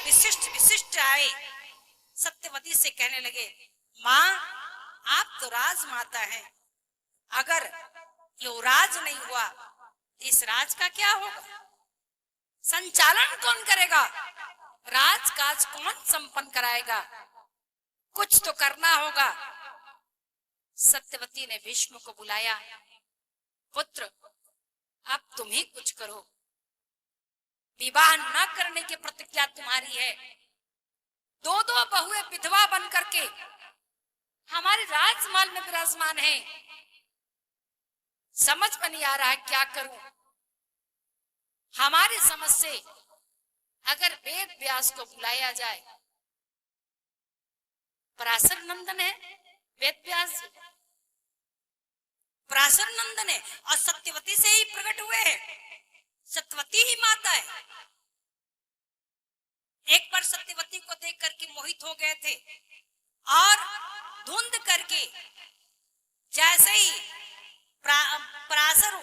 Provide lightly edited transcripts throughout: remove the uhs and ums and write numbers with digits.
विशिष्ट विशिष्ट आए, सत्यवती से कहने लगे, माँ आप तो राजमाता हैं, अगर युवराज नहीं हुआ इस राज का क्या होगा? संचालन कौन करेगा? राजकाज कौन संपन्न कराएगा? कुछ तो करना होगा। सत्यवती ने भीष्म को बुलाया, पुत्र अब तुम ही कुछ करो, विवाह न करने की प्रतिज्ञा तुम्हारी है। दो दो बहुएं विधवा बन करके हमारे राजमहल में विराजमान है, समझ में नहीं आ रहा है क्या करूं। हमारी समझ से अगर वेद व्यास को बुलाया जाए, पराशर नंदन है वेद व्यास, पराशर नंदन है और सत्यवती से ही प्रकट हुए हैं, सत्यवती ही माता है। एक बार सत्यवती को देख करके मोहित हो गए थे और धुंध करके जैसे ही पराशर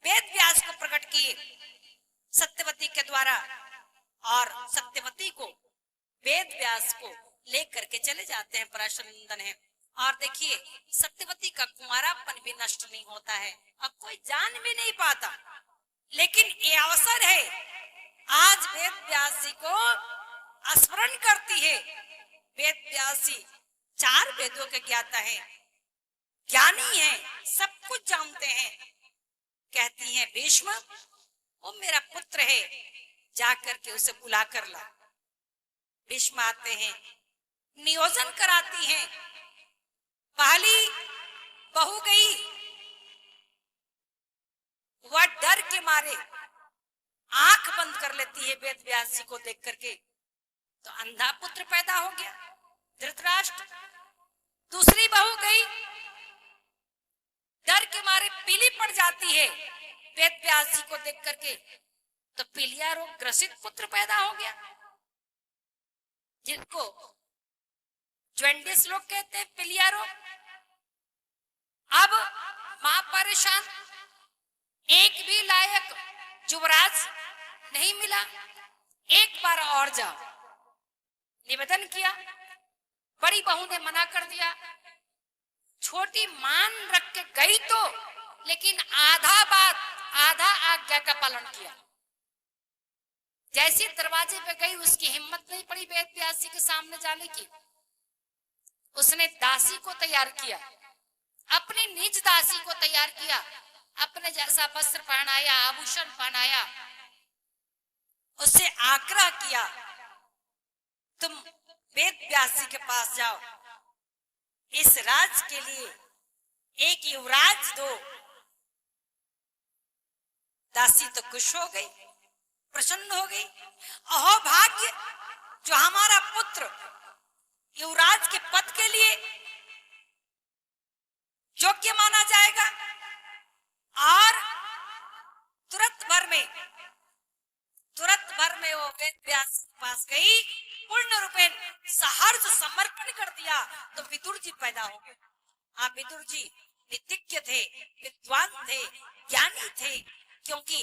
वेद व्यास को प्रकट किए सत्यवती के द्वारा, और सत्यवती को वेद व्यास को लेकर के चले जाते हैं, पराशर नंदन है। और देखिए सत्यवती का कुंवारापन भी नष्ट नहीं होता है और कोई जान भी नहीं पाता, लेकिन ये अवसर है, आज वेद व्यास जी को स्मरण करती है। वेद व्यास जी 4 वेदों के ज्ञाता है, ज्ञानी है, सब कुछ जानते हैं। कहती है भीष्म वो मेरा पुत्र है, जाकर के उसे बुला कर ला। भीष्म आते हैं, नियोजन कराती हैं। पहली बहू गई, वह डर के मारे आंख बंद कर लेती है वेद व्यास जी को देख करके, तो अंधा पुत्र पैदा हो गया धृतराष्ट्र। दूसरी बहू गई, डर के मारे पीली पड़ जाती है वेद व्यास जी को देख करके, तो पीलिया रोग ग्रसित पुत्र पैदा हो गया, जिनको जॉन्डिस लोग कहते हैं, पीलिया रोग। अब मां परेशान, एक भी लायक युवराज नहीं मिला। एक बार और जाओ, निवेदन किया, बड़ी बहू ने मना कर दिया। छोटी मान रख के गई तो, लेकिन आधा बात आधा आज्ञा का पालन किया। जैसी दरवाजे पे गई उसकी हिम्मत नहीं पड़ी वेद व्यास जी के सामने जाने की। उसने दासी को तैयार किया, अपनी निज दासी को तैयार किया, अपने जैसा वस्त्र पहनाया, आभूषण पहनाया, उससे आग्रह किया तुम वेद व्यास जी के पास जाओ, इस राज के लिए एक युवराज दो। दासी तो खुश हो गई, प्रसन्न हो गई। अहो भाग्य, जो हमारा पुत्र युवराज के पद के लिए योग्य माना जाएगा। और तुरंत भर में वो वेद व्यास के पास गई, पूर्ण रूपेण सहर्ष समर्पण कर दिया, तो विदुर जी पैदा हो गए। हाँ, विदुर जी नितिज्ञ थे, विद्वान थे, ज्ञानी थे, क्योंकि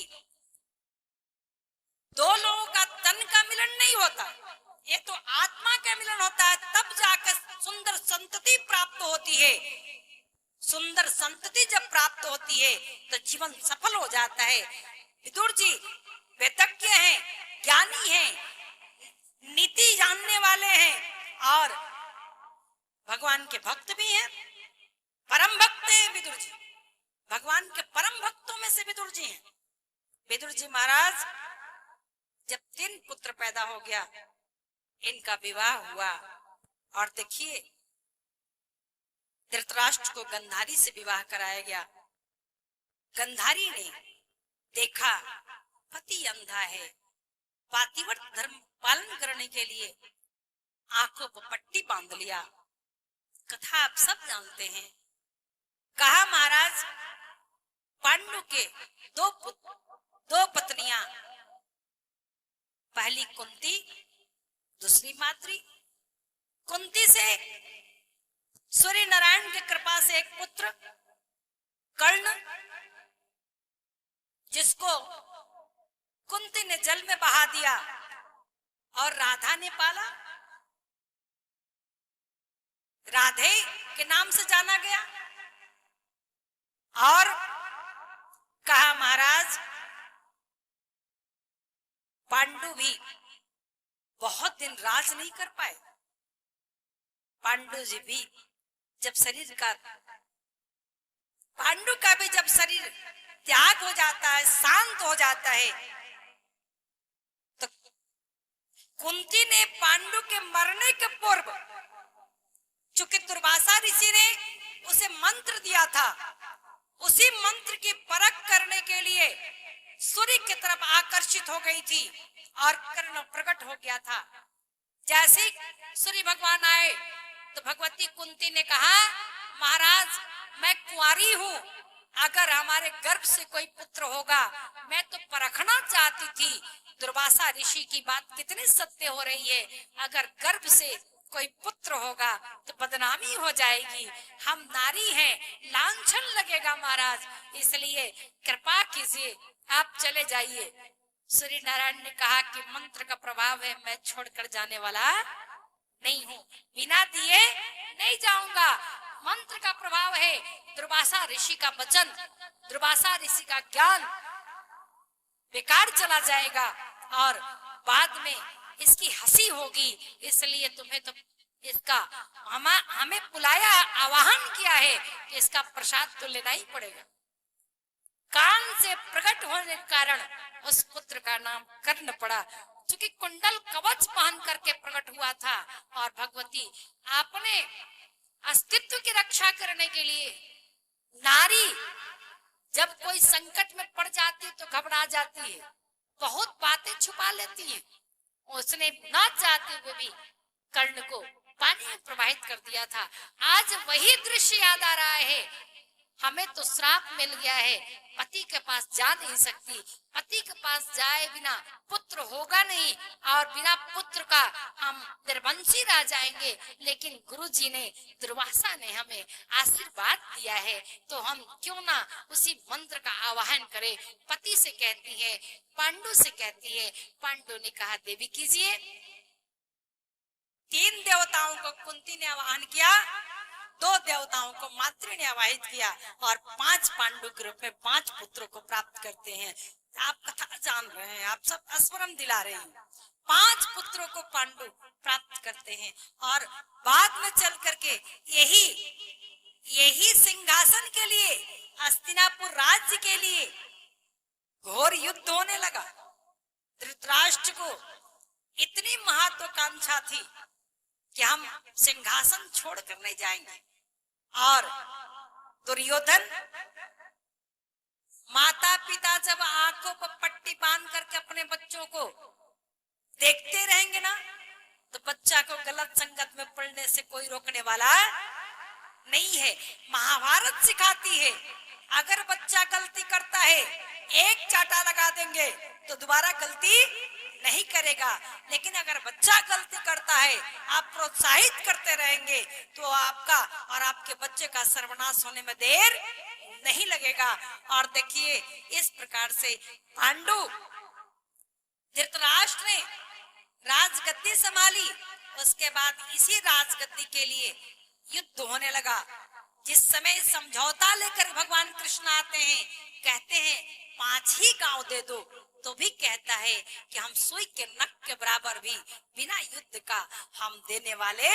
दो लोगों का तन का मिलन नहीं होता, ये तो आत्मा का मिलन होता है, तब जाकर सुंदर संतति प्राप्त होती है। सुंदर संतति जब प्राप्त होती है तो जीवन सफल हो जाता है। विदुर जी वेदज्ञ हैं, ज्ञानी हैं, नीति जानने वाले हैं और भगवान के भक्त भी हैं, परम भक्त हैं विदुर जी, भगवान के परम भक्तों में से विदुर जी हैं। विदुर जी महाराज जब 3 पुत्र पैदा हो गया, इनका विवाह हुआ। और देखिए धृतराष्ट्र को गंधारी से विवाह कराया गया। गंधारी ने देखा पति अंधा है, पातिव्रत धर्म पालन करने के लिए आंखों पर पट्टी बांध लिया। कथा आप सब जानते हैं। कहा महाराज पांडु के 2 पत्नियां, पहली कुंती, दूसरी माद्री। कुंती से सूर्य नारायण की कृपा से एक पुत्र कर्ण, जिसको कुंती ने जल में बहा दिया, और राधा ने पाला, राधे के नाम से जाना गया। और कहा महाराज पांडु भी बहुत दिन राज नहीं कर पाए। पांडु जी भी जब शरीर का, पांडु का भी जब शरीर त्याग हो जाता है, शांत हो जाता है, तो कुंती ने पांडु के मरने के पूर्व, चूंकि दुर्वासा ऋषि ने उसे मंत्र दिया था, उसी मंत्र की परख करने के लिए सूर्य की तरफ आकर्षित हो गई थी और कर्ण प्रकट हो गया था। जैसे सूर्य भगवान आए तो भगवती कुंती ने कहा महाराज मैं कुंवारी हूँ, अगर हमारे गर्भ से कोई पुत्र होगा, मैं तो परखना चाहती थी दुर्वासा ऋषि की बात कितनी सत्य हो रही है, अगर गर्भ से कोई पुत्र होगा तो बदनामी हो जाएगी, हम नारी हैं, लांछन लगेगा महाराज, इसलिए कृपा कीजिए आप चले जाइए। सूर्य नारायण ने कहा कि मंत्र का प्रभाव है, मैं छोड़कर जाने वाला नहीं हूँ, बिना दिए नहीं जाऊंगा। मंत्र का प्रभाव है, दुर्वासा ऋषि का वचन, दुर्वासा ऋषि का ज्ञान बेकार चला जाएगा और बाद में इसकी हंसी होगी, इसलिए तुम्हें तो इसका हमें बुलाया, आवाहन किया है कि इसका प्रसाद तो लेना ही पड़ेगा। कान से प्रकट होने के कारण उस पुत्र का नाम कर्ण पड़ा, क्योंकि कुंडल कवच पहन करके प्रकट हुआ था। और भगवती आपने अस्तित्व की रक्षा करने के लिए, नारी जब कोई संकट में पड़ जाती है तो घबरा जाती है, बहुत बातें छुपा लेती है, उसने ना चाहते हुए भी कर्ण को पानी में प्रवाहित कर दिया था। आज वही दृश्य याद आ रहा है, हमें तो श्राप मिल गया है, पति के पास जा नहीं सकती, पति के पास जाए बिना पुत्र होगा नहीं और बिना पुत्र का हम निर्वंशी रह जाएंगे। लेकिन गुरुजी ने, दुर्वासा ने हमें आशीर्वाद दिया है, तो हम क्यों ना उसी मंत्र का आवाहन करें। पति से कहती है, पांडु से कहती है, पांडु ने कहा देवी कीजिए। 3 देवताओं को कुंती ने आवाहन किया, 2 देवताओं को मातृ ने आवाहित किया और 5 पांडु के रूप में 5 पुत्रों को प्राप्त करते हैं। आप कथा जान रहे हैं, आप सब स्मरण दिला रहे हैं। 5 पुत्रों को पांडु प्राप्त करते हैं और बाद में चल करके यही सिंहासन के लिए, हस्तिनापुर राज्य के लिए घोर युद्ध होने लगा। धृतराष्ट्र को इतनी महत्वाकांक्षा थी कि हम सिंहासन छोड़कर नहीं जाएंगे, और दुर्योधन माता पिता जब आंखों पर पट्टी बांध करके अपने बच्चों को देखते रहेंगे ना, तो बच्चा को गलत संगत में पड़ने से कोई रोकने वाला नहीं है। महाभारत सिखाती है, अगर बच्चा गलती करता है, एक चाटा लगा देंगे तो दोबारा गलती नहीं करेगा, लेकिन अगर बच्चा गलती करता है, आप प्रोत्साहित करते रहेंगे तो आपका और आपके बच्चे का सर्वनाश होने में देर नहीं लगेगा। और देखिए इस प्रकार से पांडु, धृतराष्ट्र ने राजगद्दी संभाली, उसके बाद इसी राजगद्दी के लिए युद्ध होने लगा। जिस समय समझौता लेकर भगवान कृष्ण आते हैं, कहते हैं 5 ही गांव दे दो, तो भी कहता है कि हम सुई के नख के बराबर भी बिना युद्ध का हम देने वाले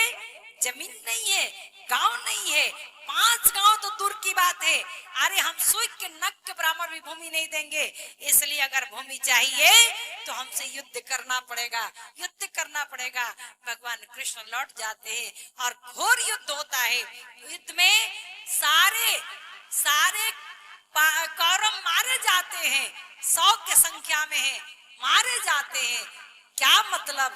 जमीन नहीं है, गांव नहीं है। 5 गांव तो दूर की बात है, अरे हम सुई के नख के बराबर भी भूमि नहीं देंगे। इसलिए अगर भूमि चाहिए तो हमसे युद्ध करना पड़ेगा, युद्ध करना पड़ेगा। भगवान कृष्ण लौट जाते हैं और घोर युद्ध होता है। युद्ध में सारे कौरव मारे जाते हैं, 100 की संख्या में है, मारे जाते हैं। क्या मतलब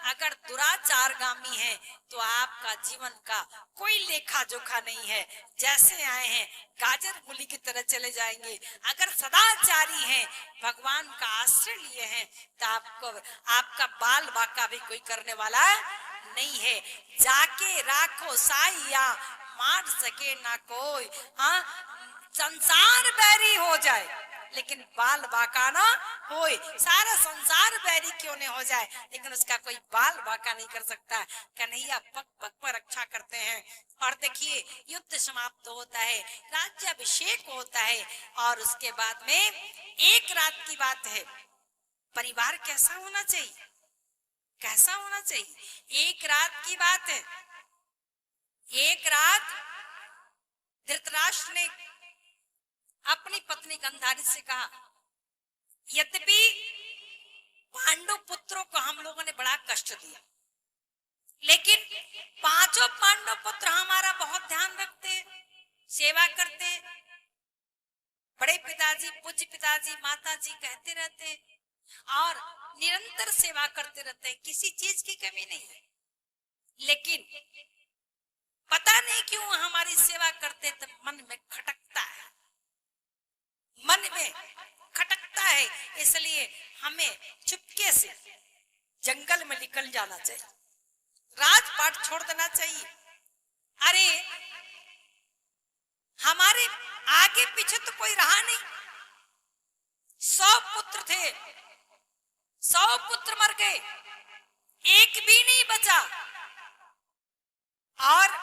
अगर दुराचारगामी है तो आपका जीवन का कोई लेखा जोखा नहीं है, जैसे आए हैं गाजर मूली की तरह चले जाएंगे। अगर सदाचारी हैं, भगवान का आश्रय लिए हैं, तो आपका बाल बाका भी कोई करने वाला नहीं है। जाके राखो साइया, मार सके ना कोई। हाँ, संसार बैरी हो जाए लेकिन बाल बाका ना होए। सारा संसार बैरी क्यों नहीं हो जाए, लेकिन उसका कोई बाल बाका नहीं कर सकता। कन्हैया पग पग पर रक्षा करते हैं। और देखिए युद्ध समाप्त होता है, राज्याभिषेक होता है, और उसके बाद में एक रात की बात है। परिवार कैसा होना चाहिए, कैसा होना चाहिए। एक रात की बात है। एक रात धृतराष्ट्र ने अपनी पत्नी गांधारी से कहा, यद्यपि पांडु पुत्रों को हम लोगों ने बड़ा कष्ट दिया, लेकिन पांचों पांडव पुत्र हमारा बहुत ध्यान रखते, सेवा करते, बड़े पिताजी, पूज्य पिताजी, माता जी कहते रहते और निरंतर सेवा करते रहते हैं, किसी चीज की कमी नहीं है। लेकिन पता नहीं क्यों हमारी सेवा करते तो मन में खटकता है, मन में खटकता है। इसलिए हमें चुपके से जंगल में निकल जाना चाहिए, राजपाट छोड़ देना चाहिए। अरे हमारे आगे पीछे तो कोई रहा नहीं, 100 पुत्र थे, 100 पुत्र मर गए, एक भी नहीं बचा। और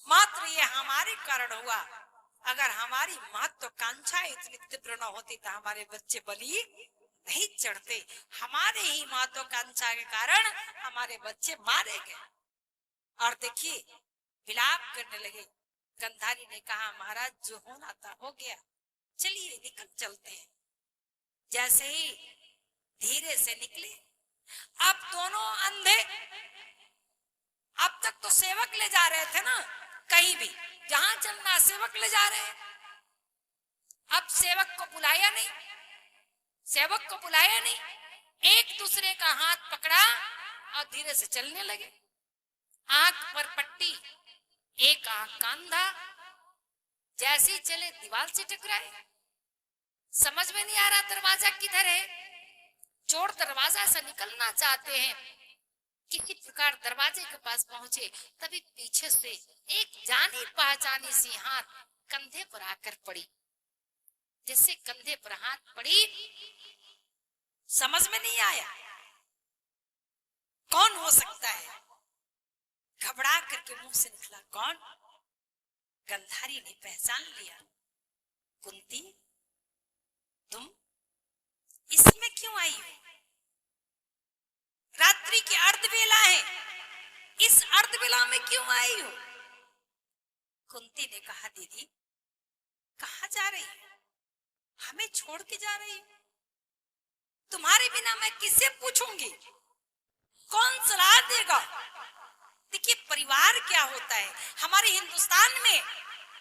मात्र ये हमारे कारण हुआ। अगर हमारी महत्वाकांक्षा इतनी तीव्र न होती तो हमारे बच्चे बलि नहीं चढ़ते। हमारे ही महत्वाकांक्षा के कारण हमारे बच्चे मारे गए। और देखिए विलाप करने लगे। गांधारी ने कहा, महाराज जो होना था हो गया, चलिए निकल चलते हैं। जैसे ही धीरे से निकले, अब दोनों अंधे, अब तक तो सेवक ले जा रहे थे ना, कहीं भी जहां चलना सेवक ले जा रहे हैं। अब सेवक को बुलाया नहीं, सेवक को बुलाया नहीं, एक दूसरे का हाथ पकड़ा और धीरे से चलने लगे। आंख पर पट्टी, एक आंख कांधा, जैसे ही चले दीवार से टकराए। समझ में नहीं आ रहा दरवाजा किधर है। चोर दरवाजा से निकलना चाहते हैं, किसी प्रकार दरवाजे के पास पहुंचे, तभी पीछे से एक जानी पहचानी सी हाथ कंधे पर आकर पड़ी। जिससे कंधे पर हाथ पड़ी, समझ में नहीं आया कौन हो सकता है। घबरा करके मुंह से निकला, कौन? गांधारी ने पहचान लिया, कुंती तुम इसमें क्यों आई हो? रात्रि की अर्धवेला है, इस अर्धवेला में क्यों आई हो? कुंती ने कहा, दीदी कहाँ जा रही हो? हमें छोड़ के जा रही हो? तुम्हारे बिना मैं किससे पूछूंगी? कौन सलाह देगा? देखिए परिवार क्या होता है। हमारे हिंदुस्तान में,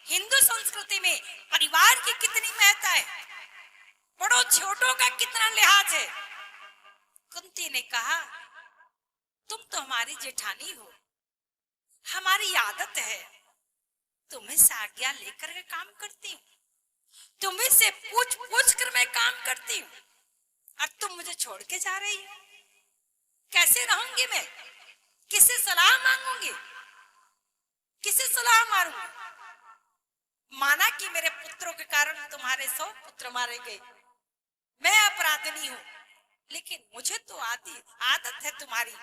हिंदू संस्कृति में परिवार की कितनी महत्ता है, बड़ों छोटों का कितना लिहाज है। कुंती ने कहा, तुम तो हमारी जेठानी हो, हमारी आदत है तुम्हें से आज्ञा लेकर के काम करती हूँ, तुम्हें से पूछ पूछ कर मैं काम करती हूँ, और तुम मुझे छोड़ के जा रही हो। कैसे रहूंगी मैं? किससे सलाह मांगूंगी? किससे सलाह मारूंगी? माना कि मेरे पुत्रों के कारण तुम्हारे 100 पुत्र मारे गए, मैं अपराधिनी हूँ, लेकिन मुझे तो आदत है तुम्हारी,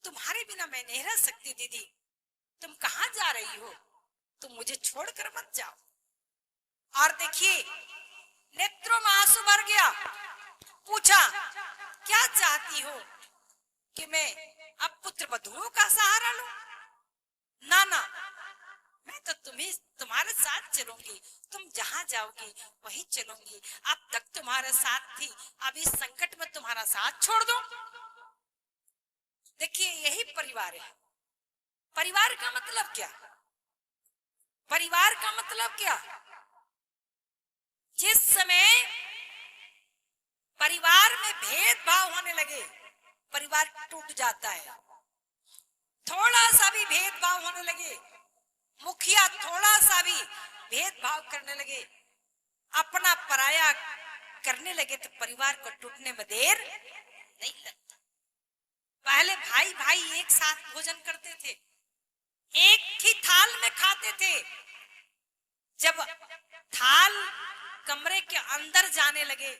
तुम्हारे बिना मैं नहीं रह सकती। दीदी तुम कहाँ जा रही हो? तुम मुझे छोड़कर मत जाओ। और देखिए नेत्रों में आंसू भर गया। पूछा, क्या चाहती हो कि मैं अब पुत्र वधुओं का सहारा लूं? ना ना, मैं तो तुम्हारे साथ चलूंगी, तुम जहां जाओगी वहीं चलूंगी। अब तक तुम्हारे साथ थी, अब इस संकट में तुम्हारा साथ छोड़ दूं? देखिए यही परिवार है। परिवार का मतलब क्या? परिवार का मतलब क्या? जिस समय परिवार में भेदभाव होने लगे, परिवार टूट जाता है। थोड़ा सा भी भेदभाव होने लगे, मुखिया थोड़ा सा भी भेदभाव करने लगे, अपना पराया करने लगे, तो परिवार को टूटने में देर नहीं लगता। पहले भाई भाई एक साथ भोजन करते थे, एक ही थाल में खाते थे। जब थाल कमरे के अंदर जाने लगे